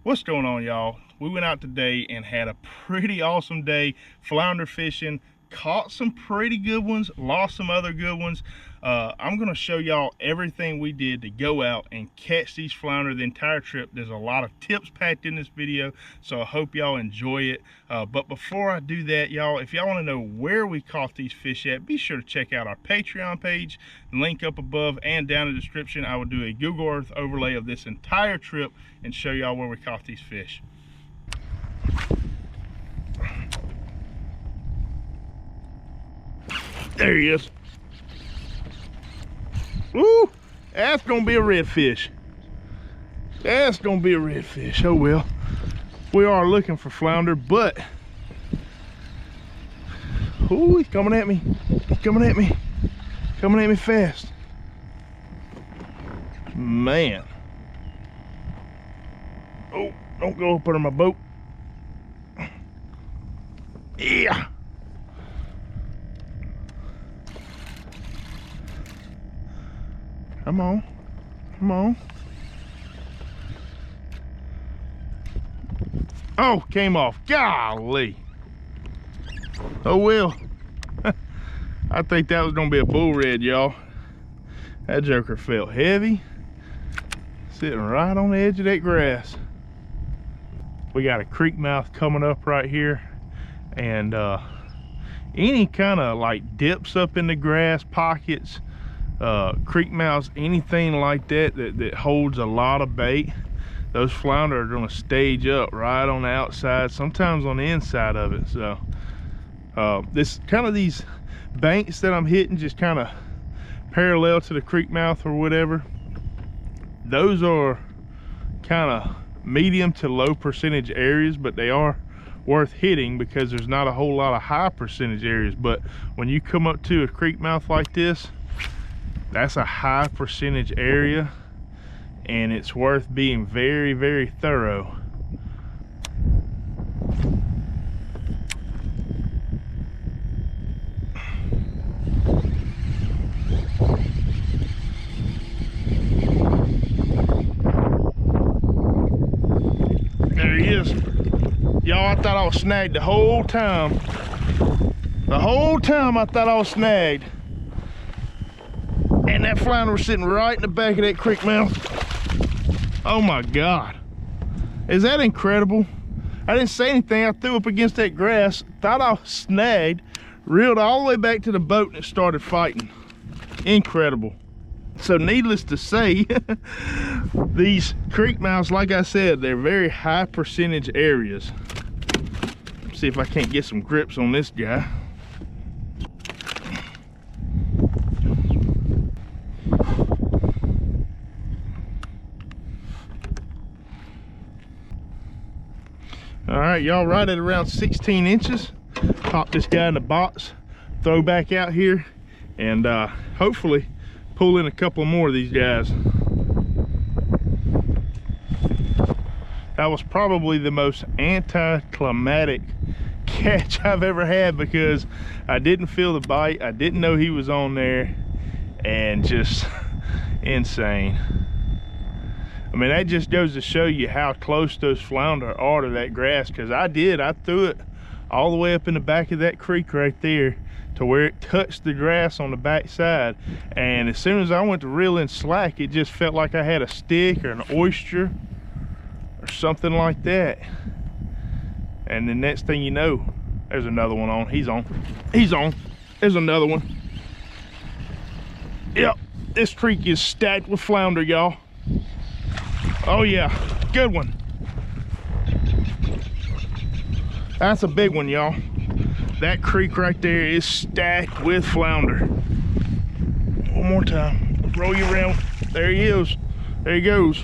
What's going on, y'all? We went out today and had a pretty awesome day flounder fishing. Caught some pretty good ones, lost some other good ones. I'm gonna show y'all everything we did to go out and catch these flounder the entire trip. There's a lot of tips packed in this video, so I hope y'all enjoy it. But before I do that, y'all, if y'all want to know where we caught these fish at, be sure to check out our Patreon page, link up above and down in the description. I will do a Google Earth overlay of this entire trip and show y'all where we caught these fish. There he is. Woo! That's gonna be a redfish. That's gonna be a redfish. Oh well. We are looking for flounder, but ooh, he's coming at me. He's coming at me. Coming at me fast. Man. Oh, don't go up under my boat. Yeah. Come on, come on. Oh, came off, golly. Oh well. I think that was gonna be a bull red, y'all. That joker felt heavy, sitting right on the edge of that grass. We got a creek mouth coming up right here, and any kind of like dips up in the grass, pockets, creek mouths, anything like that holds a lot of bait, those flounder are going to stage up right on the outside, sometimes on the inside of it. So this kind of these banks that I'm hitting, just kind of parallel to the creek mouth or whatever, those are kind of medium to low percentage areas, but they are worth hitting because there's not a whole lot of high percentage areas. But when you come up to a creek mouth like this, that's a high percentage area, and it's worth being very, very thorough. There he is. Y'all, I thought I was snagged the whole time. The whole time I thought I was snagged. And that flounder was sitting right in the back of that creek mouth. Oh my God. Is that incredible? I didn't say anything. I threw up against that grass, thought I was snagged, reeled all the way back to the boat, and it started fighting. Incredible. So needless to say, these creek mouths, like I said, they're very high percentage areas. Let's see if I can't get some grips on this guy. All right, y'all, right at around 16 inches. Pop this guy in the box, throw back out here, and hopefully pull in a couple more of these guys. That was probably the most anticlimactic catch I've ever had, because I didn't feel the bite, I didn't know he was on there, and just insane. I mean, that just goes to show you how close those flounder are to that grass, because I threw it all the way up in the back of that creek right there to where it touched the grass on the back side, and as soon as I went to reel in slack, it just felt like I had a stick or an oyster or something like that. And the next thing you know, there's another one on. He's on. There's another one. Yep, this creek is stacked with flounder, y'all. Oh yeah, good one. That's a big one, y'all. That creek right there is stacked with flounder. One more time. Let's roll you around. There he is. There he goes.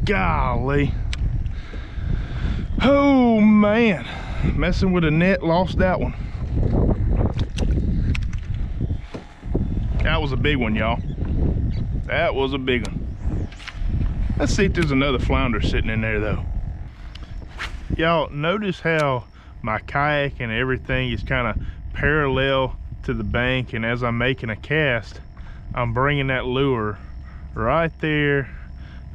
Golly. Oh man. Messing with a net, lost that one. That was a big one, y'all. That was a big one. Let's see if there's another flounder sitting in there though. Y'all, notice how my kayak and everything is kind of parallel to the bank, and as I'm making a cast, I'm bringing that lure right there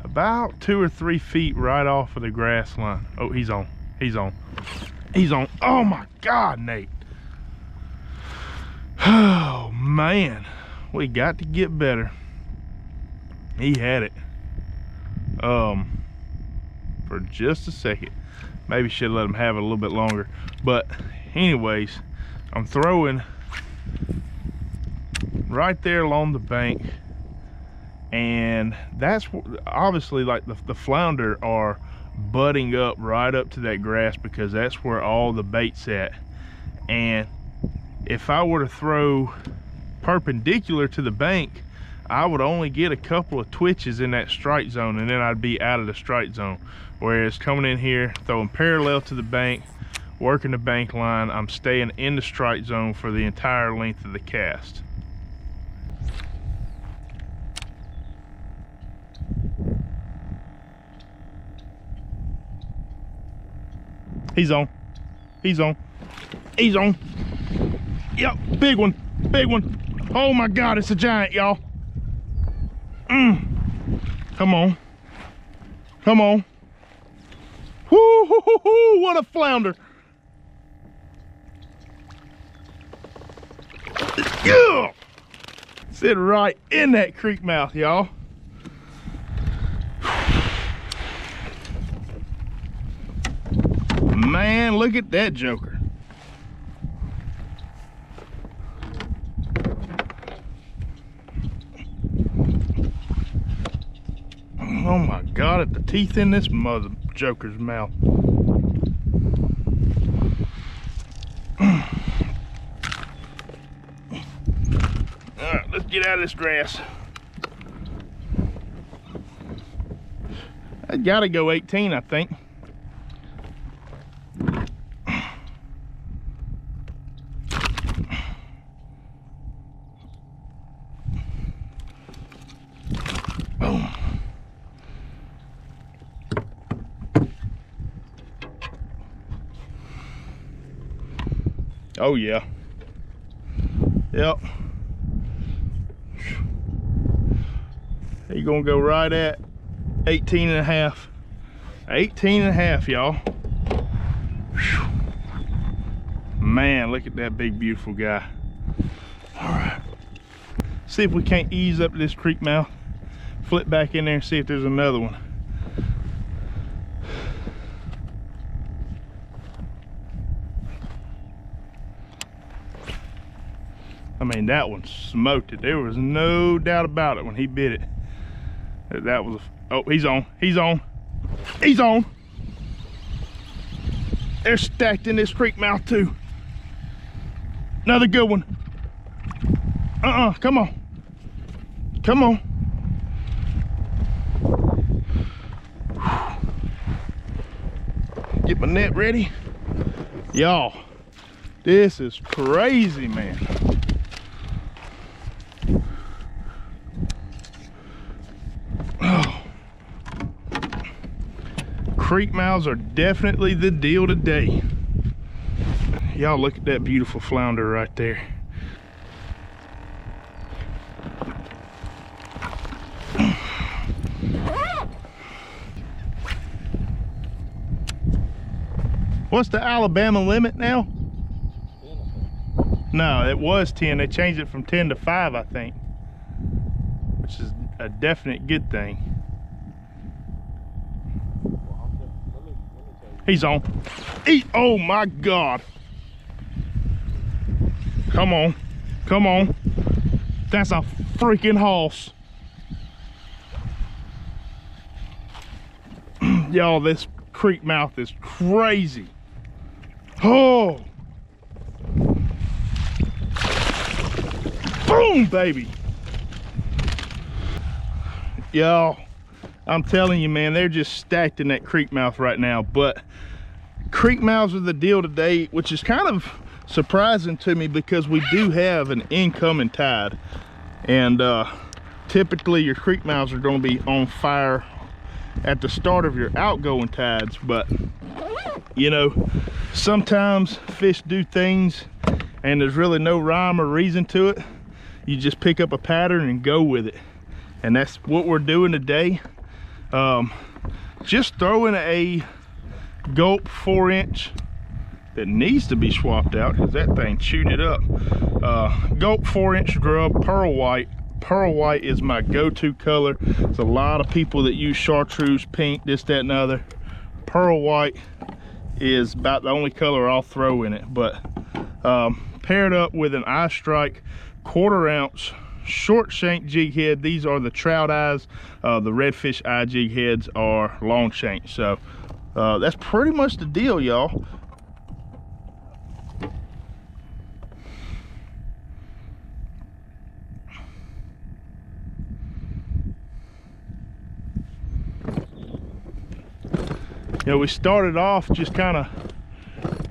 about 2 or 3 feet right off of the grass line. Oh, he's on. He's on. He's on. Oh my God, Nate. Oh man, we got to get better. He had it. For just a second. Maybe should let him have it a little bit longer. But anyways, I'm throwing right there along the bank, and that's obviously like the flounder are butting up right up to that grass because that's where all the bait's at. And if I were to throw perpendicular to the bank, I would only get a couple of twitches in that strike zone, and then I'd be out of the strike zone. Whereas coming in here, throwing parallel to the bank, working the bank line, I'm staying in the strike zone for the entire length of the cast. He's on. He's on. He's on. Yep, big one. Big one. Oh my God, it's a giant, y'all. Come on. Come on. Woo, hoo, hoo, hoo, what a flounder. Yeah. Sit right in that creek mouth, y'all. Man, look at that joker. Oh my God, at the teeth in this mother joker's mouth. All right, let's get out of this grass. I gotta go 18, I think. Boom. Oh yeah. Yep. You're gonna go right at 18 and a half. 18 and a half, y'all. Man, look at that big, beautiful guy. All right. See if we can't ease up to this creek mouth. Flip back in there and see if there's another one. I mean, that one smoked it. There was no doubt about it when he bit it. That was, oh, he's on, he's on, he's on. They're stacked in this creek mouth too. Another good one. Come on. Come on. Get my net ready. Y'all, this is crazy, man. Creek mouths are definitely the deal today. Y'all look at that beautiful flounder right there. What's the Alabama limit now? 10. No, it was 10. They changed it from 10 to 5, I think, which is a definite good thing. He's on. Oh my God. Come on. Come on. That's a freaking hoss. Y'all, this creek mouth is crazy. Oh. Boom, baby. Y'all, I'm telling you, man, they're just stacked in that creek mouth right now. But creek mouths are the deal today, which is kind of surprising to me because we do have an incoming tide. And typically your creek mouths are going to be on fire at the start of your outgoing tides. But, you know, sometimes fish do things and there's really no rhyme or reason to it. You just pick up a pattern and go with it. And that's what we're doing today. Just throwing a gulp 4-inch that needs to be swapped out because that thing chewed it up. Gulp 4-inch grub, pearl white. Pearl white is my go-to color. There's a lot of people that use chartreuse, pink, this, that, and the other. Pearl white is about the only color I'll throw in it, but paired up with an eye strike 1/4 ounce short shank jig head. These are the trout eyes. The redfish eye jig heads are long shank. So that's pretty much the deal, y'all. You know, we started off just kind of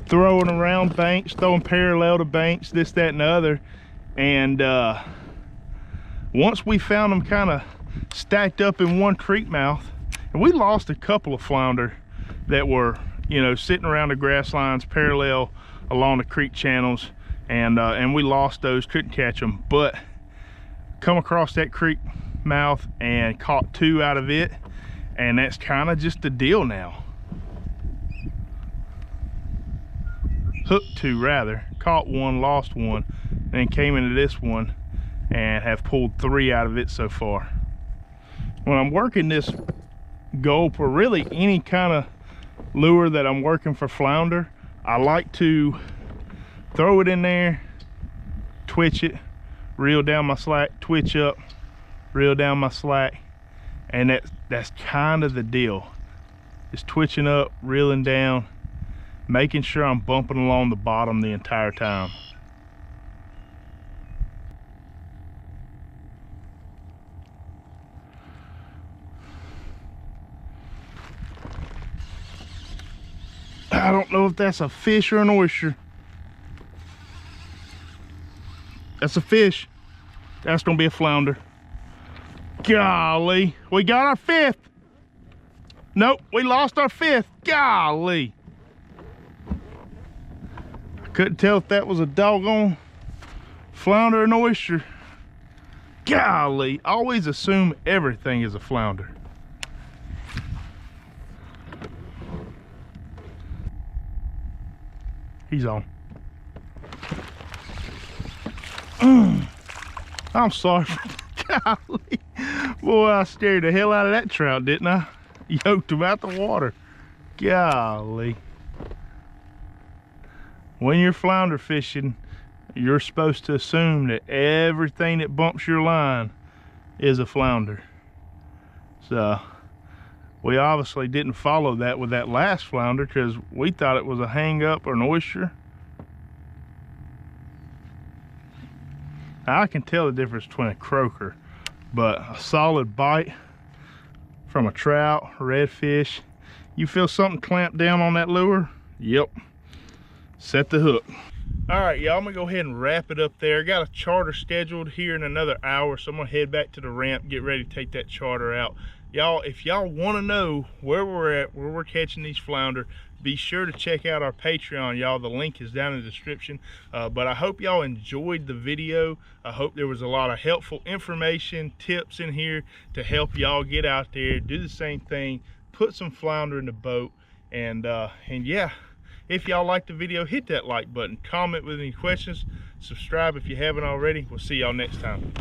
throwing around banks, throwing parallel to banks, this, that, and the other. And once we found them kind of stacked up in one creek mouth, and we lost a couple of flounder that were, you know, sitting around the grass lines parallel along the creek channels, and we lost those, couldn't catch them. But come across that creek mouth and caught 2 out of it, and that's kind of just the deal now. Hooked 2 rather, caught 1, lost 1, then came into this one and have pulled 3 out of it so far. When I'm working this gulp, or really any kind of lure that I'm working for flounder, I like to throw it in there, twitch it, reel down my slack, twitch up, reel down my slack, and that's kind of the deal. Just twitching up, reeling down, making sure I'm bumping along the bottom the entire time. I don't know if that's a fish or an oyster. That's a fish. That's gonna be a flounder. Golly, we got our 5th. Nope, we lost our 5th. Golly. Couldn't tell if that was a doggone flounder or an oyster. Golly, always assume everything is a flounder. He's on. I'm sorry. Golly. Boy, I scared the hell out of that trout, didn't I? Yoked him out the water. Golly. When you're flounder fishing, you're supposed to assume that everything that bumps your line is a flounder. So we obviously didn't follow that with that last flounder because we thought it was a hang up or an oyster. Now, I can tell the difference between a croaker, but a solid bite from a trout, redfish, you feel something clamp down on that lure? Yep. Set the hook. All right, y'all, I'm gonna go ahead and wrap it up there. Got a charter scheduled here in another hour, so I'm gonna head back to the ramp, get ready to take that charter out. Y'all, if y'all want to know where we're at, where we're catching these flounder, be sure to check out our Patreon, y'all. The link is down in the description. But I hope y'all enjoyed the video. I hope there was a lot of helpful information, tips in here to help y'all get out there, do the same thing, put some flounder in the boat, and yeah. If y'all liked the video, hit that like button, comment with any questions, subscribe if you haven't already. We'll see y'all next time.